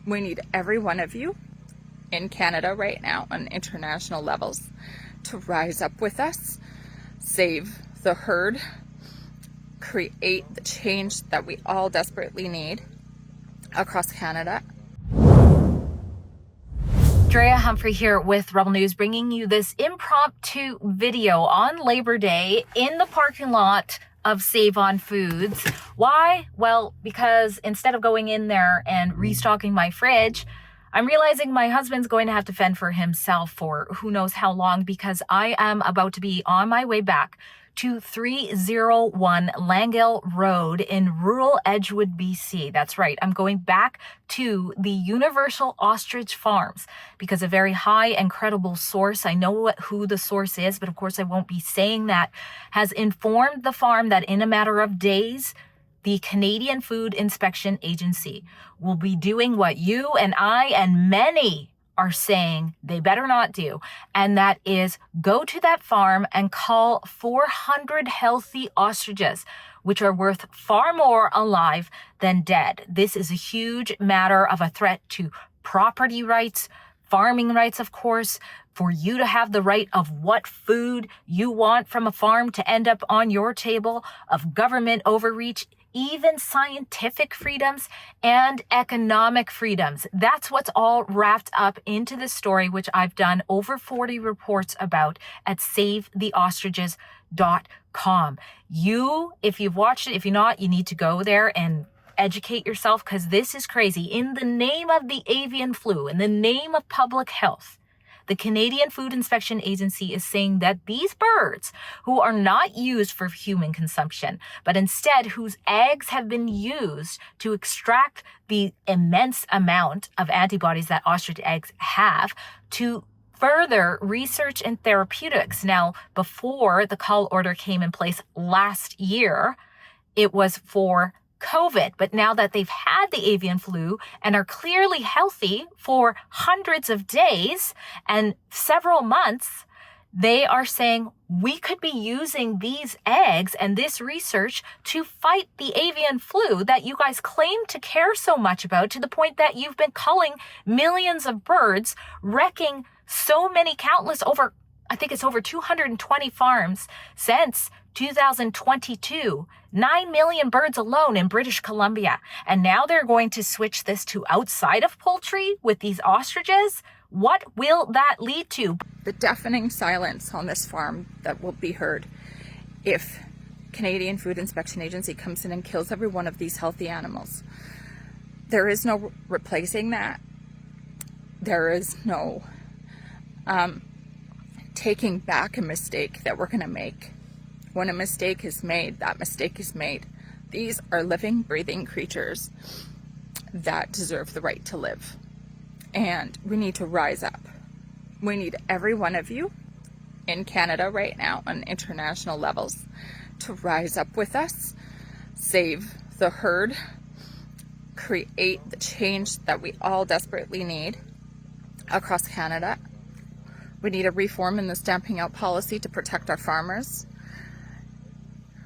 We need every one of you in Canada right now on international levels to rise up with us, save the herd, create the change that we all desperately need across Canada. Drea Humphrey here with Rebel News, bringing you this impromptu video on Labor Day in the parking lot of Save On Foods. Why? Well, because instead of going in there and restocking my fridge, I'm realizing my husband's going to have to fend for himself for who knows how long, because I am about to be on my way back to 301 Langell Road in rural Edgewood, BC. That's right. I'm going back to the Universal Ostrich Farms because a very high and credible source, I know who the source is, but of course I won't be saying that, has informed the farm that in a matter of days, the Canadian Food Inspection Agency will be doing what you and I and many are saying they better not do, and that is go to that farm and cull 400 healthy ostriches, which are worth far more alive than dead. This is a huge matter of a threat to property rights, farming rights, of course, for you to have the right of what food you want from a farm to end up on your table, of government overreach, even scientific freedoms and economic freedoms. That's what's all wrapped up into this story, which I've done over 40 reports about at savetheostriches.com. If you've watched it, if you're not, you need to go there and educate yourself, because this is crazy. In the name of the avian flu, in the name of public health, the Canadian Food Inspection Agency is saying that these birds, who are not used for human consumption, but instead whose eggs have been used to extract the immense amount of antibodies that ostrich eggs have, to further research and therapeutics. Now, before the cull order came in place last year, it was for COVID, but now that they've had the avian flu and are clearly healthy for hundreds of days and several months, they are saying we could be using these eggs and this research to fight the avian flu that you guys claim to care so much about, to the point that you've been culling millions of birds, wrecking so many countless I think it's over 220 farms since 2022, 9 million birds alone in British Columbia. And now they're going to switch this to outside of poultry with these ostriches. What will that lead to? The deafening silence on this farm that will be heard if Canadian Food Inspection Agency comes in and kills every one of these healthy animals. There is no replacing that. There is no taking back a mistake that we're going to make. When a mistake is made, that mistake is made. These are living, breathing creatures that deserve the right to live. And we need to rise up. We need every one of you in Canada right now on international levels to rise up with us, save the herd, create the change that we all desperately need across Canada. We need a reform in the stamping out policy to protect our farmers.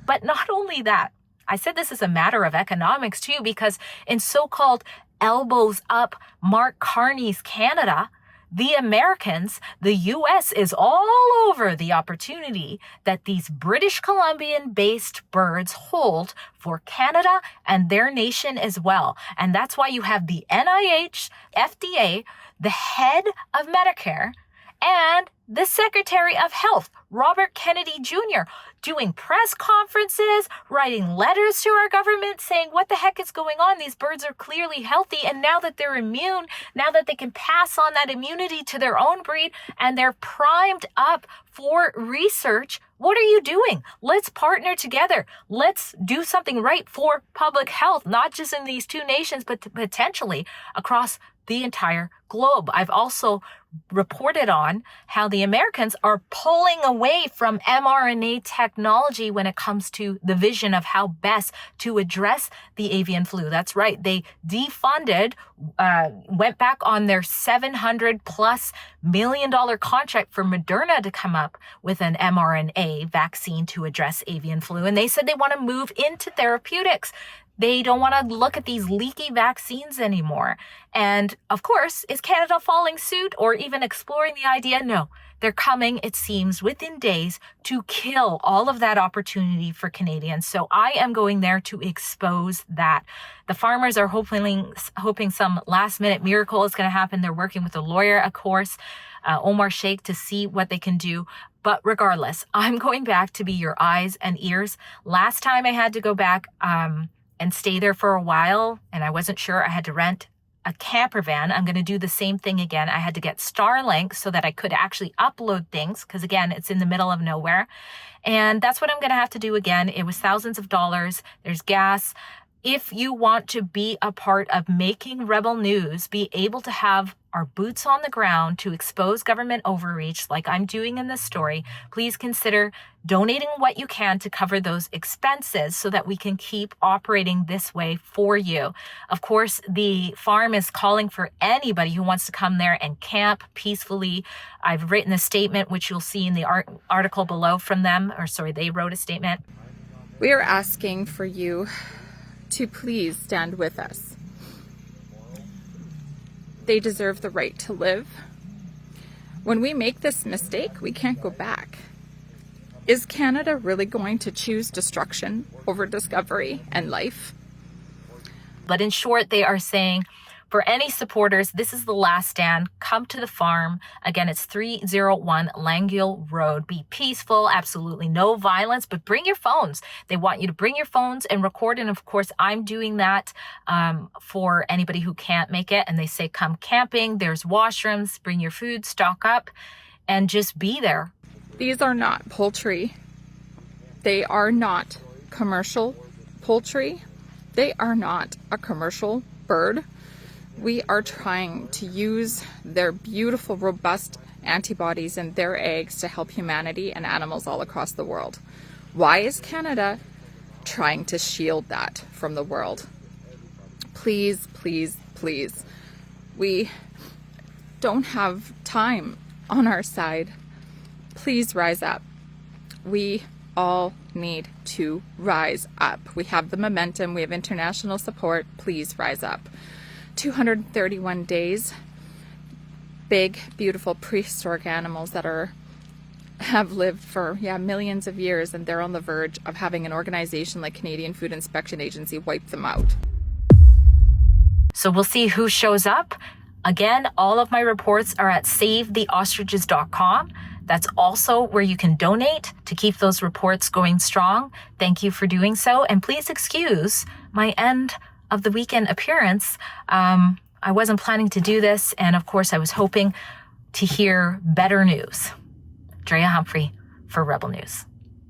But not only that, I said this is a matter of economics too, because in so-called elbows up Mark Carney's Canada, the Americans, the US is all over the opportunity that these British Columbian-based birds hold for Canada and their nation as well. And that's why you have the NIH, FDA, the head of Medicare, and the Secretary of Health, Robert Kennedy Jr., doing press conferences, writing letters to our government saying, what the heck is going on? These birds are clearly healthy. And now that they're immune, now that they can pass on that immunity to their own breed and they're primed up for research, what are you doing? Let's partner together. Let's do something right for public health, not just in these two nations, but potentially across the entire globe. I've also reported on how the Americans are pulling away from mRNA technology when it comes to the vision of how best to address the avian flu. That's right. They defunded, went back on their $700+ million contract for Moderna to come up with an mRNA vaccine to address avian flu. And they said they want to move into therapeutics. They don't want to look at these leaky vaccines anymore. And of course, is Canada following suit or even exploring the idea? No, they're coming, it seems, within days to kill all of that opportunity for Canadians. So I am going there to expose that. The farmers are hoping some last minute miracle is going to happen. They're working with a lawyer, of course, Omar Sheikh, to see what they can do. But regardless, I'm going back to be your eyes and ears. Last time I had to go back and stay there for a while, and I wasn't sure, I had to rent a camper van. I'm going to do the same thing again. I had to get Starlink so that I could actually upload things, because again, it's in the middle of nowhere. And that's what I'm going to have to do again. It was thousands of dollars. There's gas. If you want to be a part of making Rebel News, be able to have our boots on the ground to expose government overreach like I'm doing in this story, please consider donating what you can to cover those expenses so that we can keep operating this way for you. Of course, the farm is calling for anybody who wants to come there and camp peacefully. I've written a statement, which you'll see in the article below from them, they wrote a statement. We are asking for you to please stand with us. They deserve the right to live. When we make this mistake, we can't go back. Is Canada really going to choose destruction over discovery and life? But in short, they are saying, for any supporters, this is the last stand. Come to the farm. Again, it's 301 Langill Road. Be peaceful, absolutely no violence, but bring your phones. They want you to bring your phones and record. And of course, I'm doing that for anybody who can't make it. And they say, come camping. There's washrooms. Bring your food, stock up, and just be there. These are not poultry. They are not commercial poultry. They are not a commercial bird. We are trying to use their beautiful, robust antibodies in their eggs to help humanity and animals all across the world. Why is Canada trying to shield that from the world? Please, please, please. We don't have time on our side. Please rise up. We all need to rise up. We have the momentum. We have international support. Please rise up. 231 days, big, beautiful prehistoric animals that have lived for millions of years, and they're on the verge of having an organization like Canadian Food Inspection Agency wipe them out. So we'll see who shows up. Again, all of my reports are at savetheostriches.com. That's also where you can donate to keep those reports going strong. Thank you for doing so. And please excuse my end of the weekend appearance. I wasn't planning to do this. And of course, I was hoping to hear better news. Drea Humphrey for Rebel News.